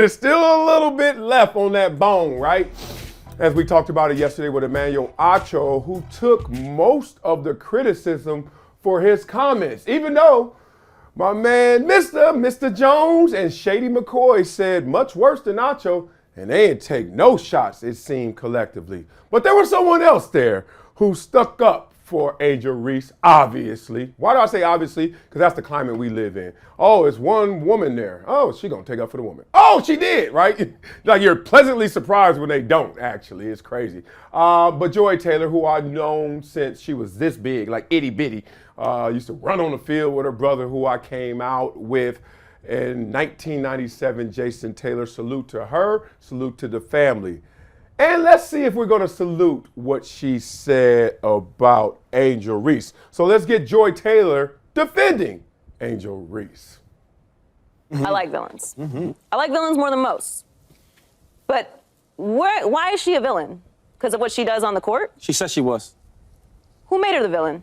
There's still a little bit left on that bone, right? As we talked about it yesterday with Emmanuel Acho, who took most of the criticism for his comments, even though my man Mr. Jones and Shady McCoy said much worse than Acho, and they didn't take no shots, it seemed, collectively. But there was someone else there who stuck up for Angel Reese, obviously. Why do I say obviously? Because that's the climate we live in. Oh, it's one woman there. Oh, she gonna take up for the woman. Oh, she did, right? Like, you're pleasantly surprised when they don't, actually. It's crazy. But Joy Taylor, who I've known since she was this big, like itty bitty, used to run on the field with her brother, who I came out with in 1997. Jason Taylor, salute to her, salute to the family. And let's see if we're going to salute what she said about Angel Reese. So let's get Joy Taylor defending Angel Reese. I like villains. I like villains more than most. But why is she a villain? Because of what she does on the court? She said she was. Who made her the villain?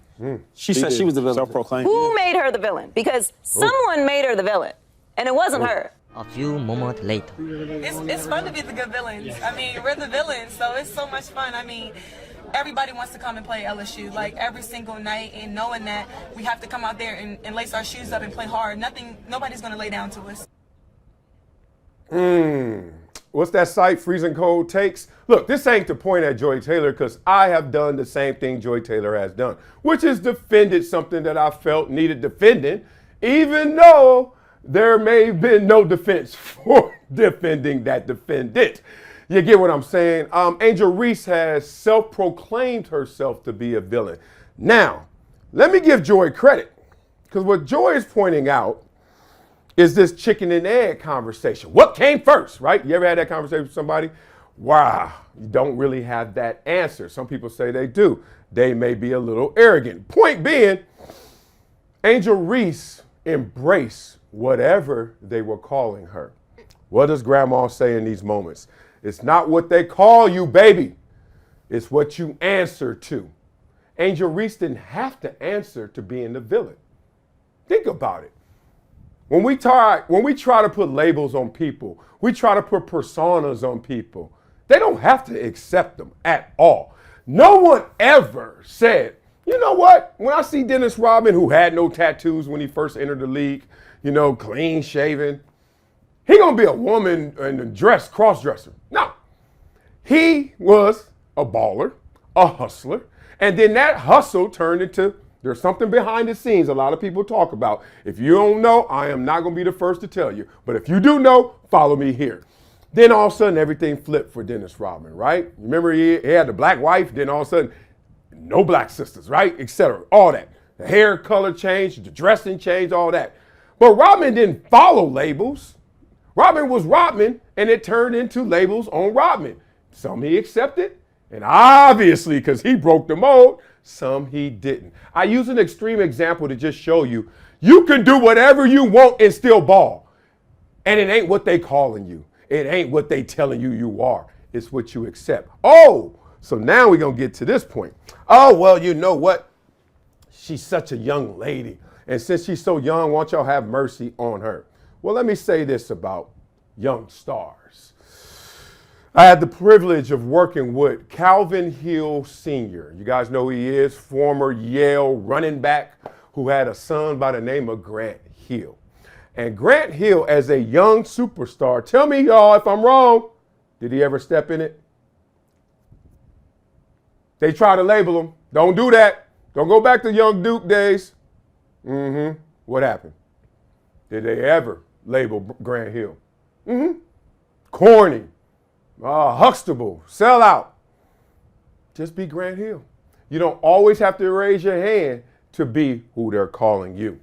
She said she was the villain. Self-proclaimed. Who made her the villain? Because someone made her the villain, and it wasn't her. A few moments later. It's fun to be the good villains. I mean, we're the villains, so it's so much fun. I mean, everybody wants to come and play LSU, like every single night, and knowing that we have to come out there and lace our shoes up and play hard. Nobody's going to lay down to us. What's that site, Freezing Cold Takes? Look, this ain't to point at Joy Taylor, because I have done the same thing Joy Taylor has done, which is defended something that I felt needed defending, even though there may have been no defense for defending that defendant. You get what I'm saying? Angel Reese has self-proclaimed herself to be a villain. Now, let me give Joy credit, because what Joy is pointing out is this chicken and egg conversation. What came first, right? You ever had that conversation with somebody? Wow, you don't really have that answer. Some people say they do. They may be a little arrogant. Point being, Angel Reese embraced whatever they were calling her. What does grandma say in these moments? It's not what they call you, baby. It's what you answer to. Angel Reese didn't have to answer to being the villain. Think about it. When we try to put labels on people, we try to put personas on people, they don't have to accept them at all. No one ever said, you know what? When I see Dennis Rodman, who had no tattoos when he first entered the league, you know, clean shaven, he gonna be a woman and a dress, cross-dresser. No. He was a baller, a hustler, and then that hustle turned into, there's something behind the scenes a lot of people talk about. If you don't know, I am not gonna be the first to tell you. But if you do know, follow me here. Then all of a sudden, everything flipped for Dennis Rodman, right? Remember, he had the black wife, then all of a sudden, no black sisters, right? Etc. All that. The hair color changed, the dressing changed, all that. But Rodman didn't follow labels. Rodman was Rodman, and it turned into labels on Rodman. Some he accepted, and obviously, because he broke the mold, some he didn't. I use an extreme example to just show you, you can do whatever you want and still ball. And it ain't what they calling you. It ain't what they telling you you are. It's what you accept. Oh, so now we're going to get to this point. Oh, well, you know what? She's such a young lady. And since she's so young, why don't y'all have mercy on her? Well, let me say this about young stars. I had the privilege of working with Calvin Hill Sr. You guys know who he is, former Yale running back who had a son by the name of Grant Hill. And Grant Hill, as a young superstar, tell me, y'all, if I'm wrong, did he ever step in it? They try to label him. Don't do that. Don't go back to young Duke days. What happened? Did they ever label Grant Hill? Corny, Huxtable, sellout. Just be Grant Hill. You don't always have to raise your hand to be who they're calling you.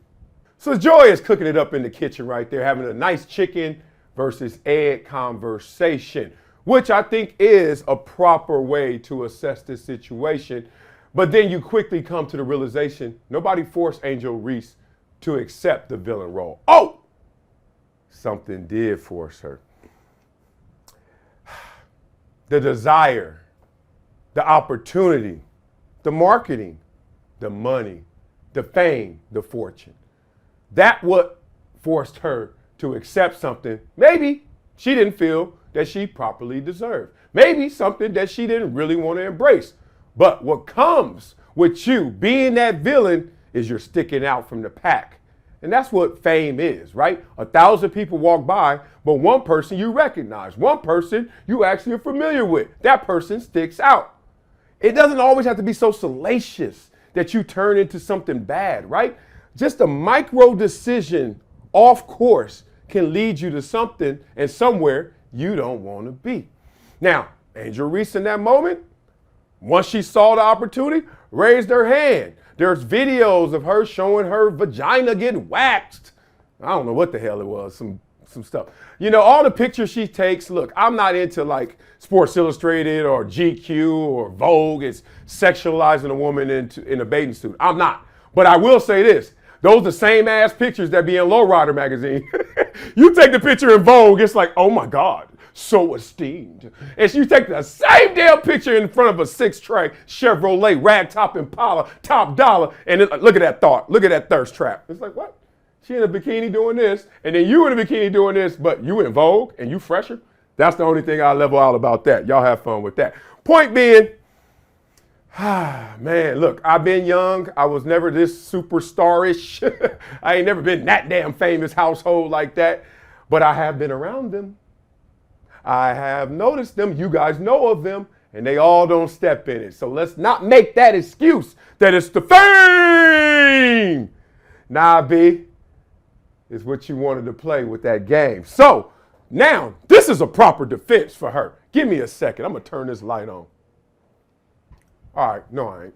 So Joy is cooking it up in the kitchen right there, having a nice chicken versus egg conversation, which I think is a proper way to assess this situation. But then you quickly come to the realization, nobody forced Angel Reese to accept the villain role. Oh, something did force her. The desire, the opportunity, the marketing, the money, the fame, the fortune. That what forced her to accept something maybe she didn't feel that she properly deserved. Maybe something that she didn't really want to embrace. But what comes with you being that villain is you're sticking out from the pack. And that's what fame is, right? 1,000 people walk by, but one person you recognize, one person you actually are familiar with. That person sticks out. It doesn't always have to be so salacious that you turn into something bad, right? Just a micro decision off course can lead you to something and somewhere you don't want to be. Now, Angel Reese in that moment, once she saw the opportunity, raised her hand. There's videos of her showing her vagina getting waxed. I don't know what the hell it was, some stuff. You know, all the pictures she takes, look, I'm not into like Sports Illustrated or GQ or Vogue. It's sexualizing a woman in a bathing suit. I'm not. But I will say this. Those are the same ass pictures that be in Lowrider magazine. You take the picture in Vogue, it's like, oh my God, so esteemed. And you take the same damn picture in front of a 6-tray Chevrolet ragtop Impala, top dollar, and look at that thought, look at that thirst trap. It's like, what? She in a bikini doing this, and then you in a bikini doing this, but you in Vogue and you fresher? That's the only thing I level out about that. Y'all have fun with that. Point being, man, look, I've been young. I was never this superstarish. I ain't never been that damn famous household like that, but I have been around them. I have noticed them. You guys know of them, and they all don't step in it. So let's not make that excuse that it's the fame. Nah, B, it's what you wanted to play with that game. So now this is a proper defense for her. Give me a second. I'm going to turn this light on. All right. No, I ain't.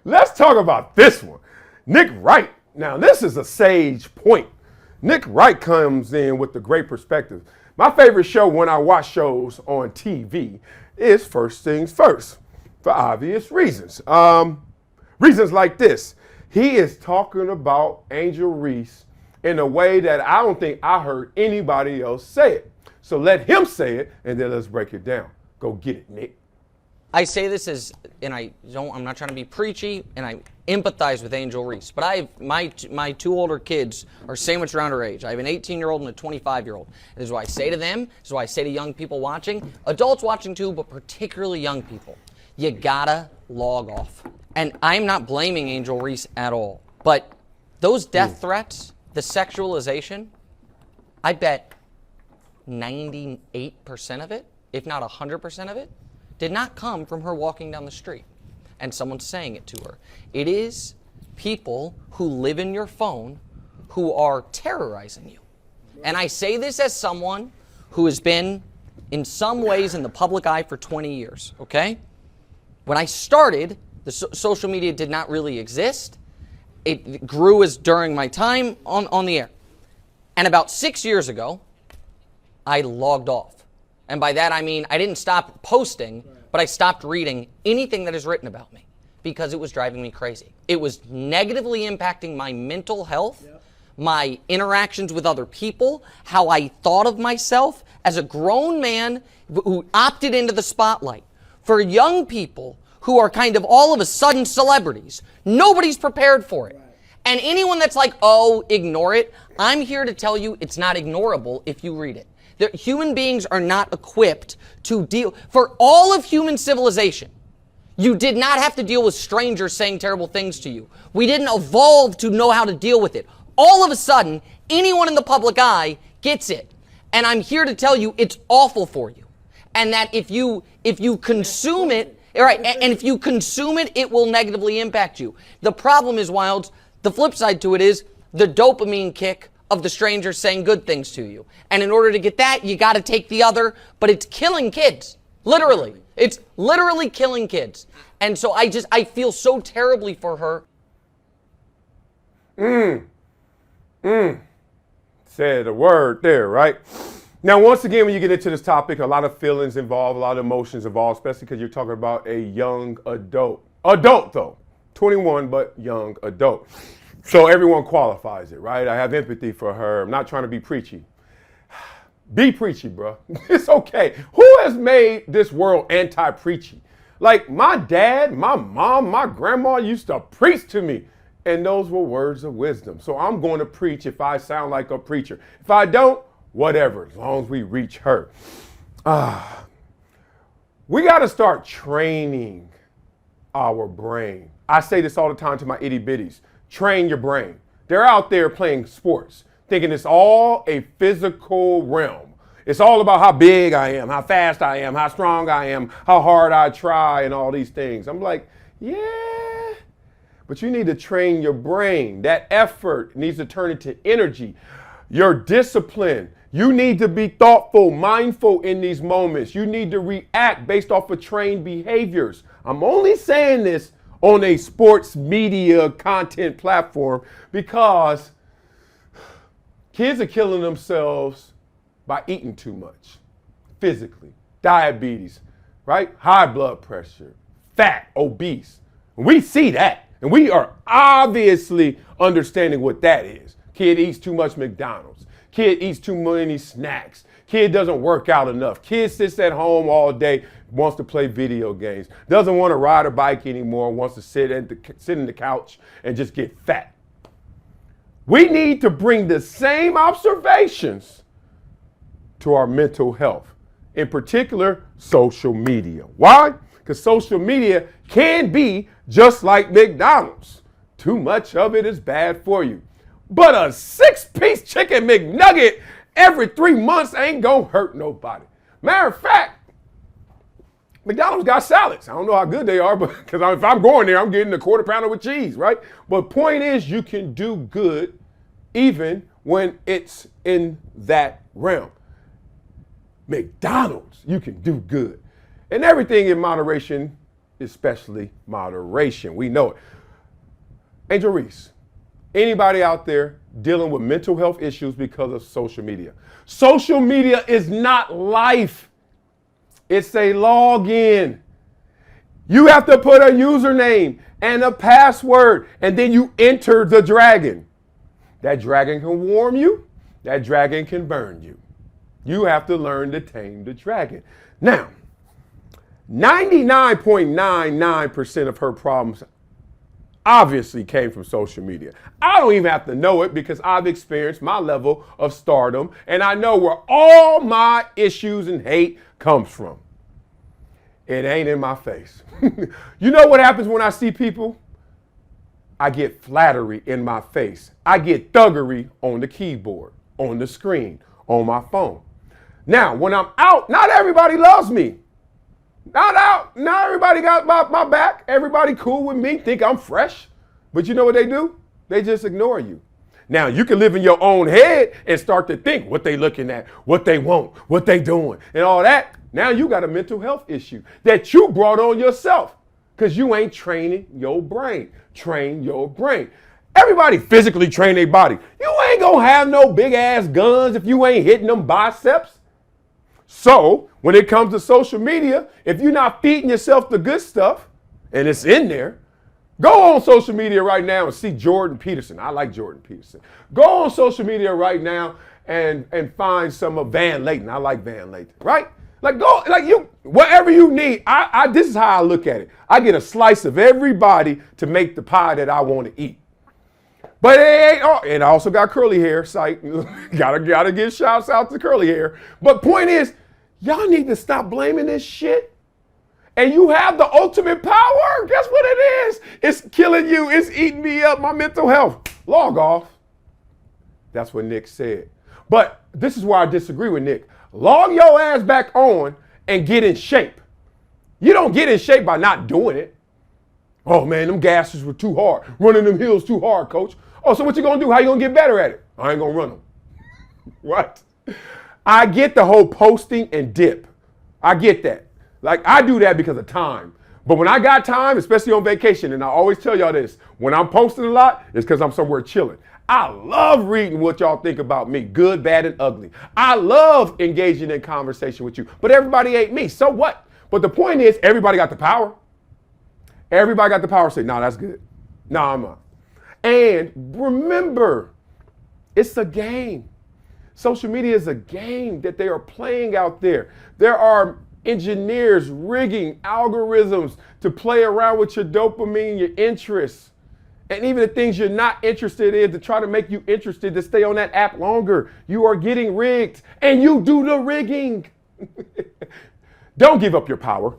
Let's talk about this one. Nick Wright. Now, this is a sage point. Nick Wright comes in with the great perspective. My favorite show when I watch shows on TV is First Things First, for obvious reasons. Reasons like this. He is talking about Angel Reese in a way that I don't think I heard anybody else say it. So let him say it, and then let's break it down. Go get it, Nick. I say this as, and I'm not trying to be preachy, and I empathize with Angel Reese, but my two older kids are sandwiched around her age. I have an 18-year-old and a 25-year-old. This is what I say to them. This is what I say to young people watching, adults watching too, but particularly young people. You gotta log off. And I'm not blaming Angel Reese at all, but those death threats, the sexualization, I bet 98% of it, if not 100% of it, did not come from her walking down the street and someone saying it to her. It is people who live in your phone who are terrorizing you. And I say this as someone who has been in some ways in the public eye for 20 years, okay? When I started, the social media did not really exist. It grew as during my time on the air. And about 6 years ago, I logged off. And by that I mean I didn't stop posting, but I stopped reading anything that is written about me because it was driving me crazy. It was negatively impacting my mental health, my interactions with other people, how I thought of myself as a grown man who opted into the spotlight. For young people who are kind of all of a sudden celebrities, nobody's prepared for it. And anyone that's like, oh, ignore it, I'm here to tell you it's not ignorable if you read it. Human beings are not equipped to deal, for all of human civilization, you did not have to deal with strangers saying terrible things to you. We didn't evolve to know how to deal with it. All of a sudden, anyone in the public eye gets it. And I'm here to tell you it's awful for you. And that if you consume it, all right, and if you consume it, it will negatively impact you. The problem is, Wilds, the flip side to it is the dopamine kick of the strangers saying good things to you. And in order to get that, you got to take the other, but it's killing kids. Literally. It's literally killing kids. And so I feel so terribly for her. Said a word there, right? Now, once again, when you get into this topic, a lot of feelings involved, a lot of emotions involved, especially because you're talking about a young adult. Adult, though. 21, but young adult. So everyone qualifies it, right? I have empathy for her. I'm not trying to be preachy. Be preachy, bro. It's okay. Who has made this world anti-preachy? Like my dad, my mom, my grandma used to preach to me. And those were words of wisdom. So I'm going to preach if I sound like a preacher. If I don't, whatever, as long as we reach her. We got to start training our brain. I say this all the time to my itty bitties. Train your brain. They're out there playing sports, thinking it's all a physical realm. It's all about how big I am, how fast I am, how strong I am, how hard I try, and all these things. I'm like, yeah, but you need to train your brain. That effort needs to turn into energy. Your discipline. You need to be thoughtful, mindful in these moments. You need to react based off of trained behaviors. I'm only saying this on a sports media content platform because kids are killing themselves by eating too much physically. Diabetes, right? High blood pressure, fat, obese. We see that, and we are obviously understanding what that is. Kid eats too much McDonald's. Kid eats too many snacks. Kid doesn't work out enough. Kid sits at home all day, wants to play video games. Doesn't want to ride a bike anymore, wants to sit in the couch and just get fat. We need to bring the same observations to our mental health, in particular, social media. Why? Because social media can be just like McDonald's. Too much of it is bad for you. But a 6-piece chicken McNugget every 3 months ain't gonna hurt nobody. Matter of fact, McDonald's got salads. I don't know how good they are, but because if I'm going there, I'm getting a quarter pounder with cheese, right? But point is, you can do good even when it's in that realm. McDonald's, you can do good. And everything in moderation, especially moderation. We know it. Angel Reese, anybody out there dealing with mental health issues because of social media? Social media is not life. It's a login. You have to put a username and a password, and then you enter the dragon. That dragon can warm you. That dragon can burn you. You have to learn to tame the dragon. Now, 99.99% of her problems obviously came from social media. I don't even have to know it because I've experienced my level of stardom and I know where all my issues and hate comes from. It ain't in my face. You know what happens when I see people? I get flattery in my face. I get thuggery on the keyboard, on the screen, on my phone. Now, when I'm out, not everybody loves me. Not everybody got my back. Everybody cool with me, think I'm fresh. But you know what they do? They just ignore you. Now, you can live in your own head and start to think what they looking at, what they want, what they doing, and all that. Now you got a mental health issue that you brought on yourself because you ain't training your brain. Train your brain. Everybody physically train their body. You ain't gonna have no big ass guns if you ain't hitting them biceps. So when it comes to social media, if you're not feeding yourself the good stuff, and it's in there, go on social media right now and see Jordan Peterson. I like Jordan Peterson. Go on social media right now and find some of Van Layton. I like Van Layton, right? Like go, like you, whatever you need. This is how I look at it. I get a slice of everybody to make the pie that I want to eat. But it ain't all, and I also got curly hair, site. gotta give shouts out to curly hair. But point is, y'all need to stop blaming this shit. And you have the ultimate power. Guess what it is? It's killing you. It's eating me up, my mental health. Log off. That's what Nick said. But this is where I disagree with Nick. Log your ass back on and get in shape. You don't get in shape by not doing it. Oh man, them gases were too hard. Running them hills too hard, coach. Oh, so what you gonna do? How you gonna get better at it? I ain't gonna run them. What? I get the whole posting and dip. I get that. Like I do that because of time. But when I got time, especially on vacation, and I always tell y'all this, when I'm posting a lot, it's because I'm somewhere chilling. I love reading what y'all think about me, good, bad, and ugly. I love engaging in conversation with you, but everybody ain't me, so what? But the point is, everybody got the power. Everybody got the power to say, nah, that's good. Nah, I'm not. And remember, it's a game. Social media is a game that they are playing out there. There are engineers rigging algorithms to play around with your dopamine, your interests. And even the things you're not interested in to try to make you interested to stay on that app longer. You are getting rigged, and you do the rigging. Don't give up your power.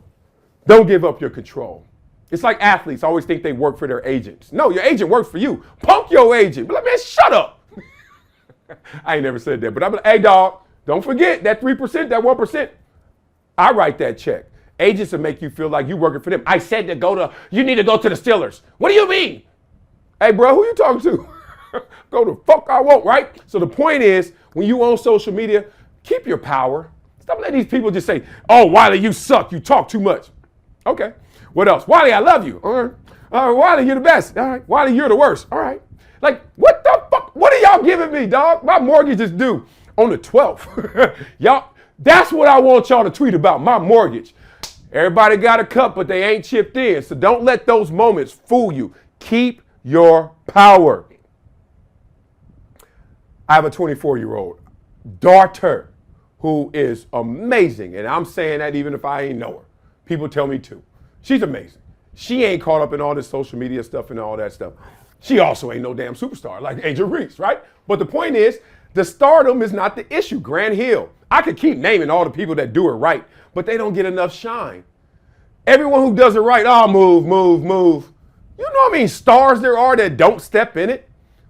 Don't give up your control. It's like athletes always think they work for their agents. No, your agent works for you. Punk your agent. Be like, man, shut up. I ain't never said that, but I'm like, hey, dog, don't forget that 3%, that 1%. I write that check. Agents will make you feel like you're working for them. I said you need to go to the Steelers. What do you mean? Hey, bro, who you talking to? Go the fuck I won't, right? So the point is, when you on social media, keep your power. Stop letting these people just say, oh, Wiley, you suck. You talk too much. Okay. What else? Wiley, I love you. All right. Wiley, you're the best. All right. Wiley, you're the worst. All right. Like, what the fuck? What are y'all giving me, dog? My mortgage is due on the 12th. Y'all, that's what I want y'all to tweet about, my mortgage. Everybody got a cup, but they ain't chipped in. So don't let those moments fool you. Keep your power. I have a 24-year-old daughter who is amazing. And I'm saying that even if I ain't know her. People tell me to. She's amazing. She ain't caught up in all this social media stuff and all that stuff. She also ain't no damn superstar like Angel Reese, right? But the point is, the stardom is not the issue. Grant Hill. I could keep naming all the people that do it right, but they don't get enough shine. Everyone who does it right, move. You know how many stars there are that don't step in it?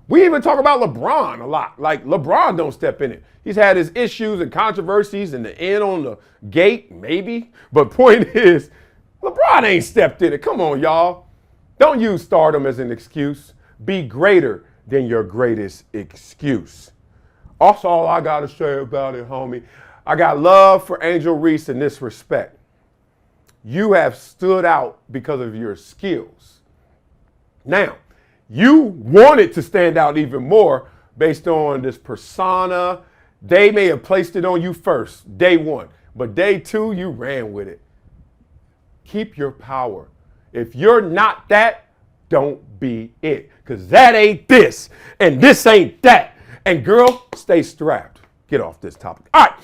We even talk about LeBron a lot. Like, LeBron don't step in it. He's had his issues and controversies and the end on the gate, maybe. But point is, LeBron ain't stepped in it. Come on, y'all. Don't use stardom as an excuse. Be greater than your greatest excuse. Also, all I got to say about it, homie, I got love for Angel Reese in this respect. You have stood out because of your skills. Now, you wanted to stand out even more based on this persona. They may have placed it on you first, day one, but day two, you ran with it. Keep your power. If you're not that, don't be it, because that ain't this, and this ain't that. And girl, stay strapped. Get off this topic. All right,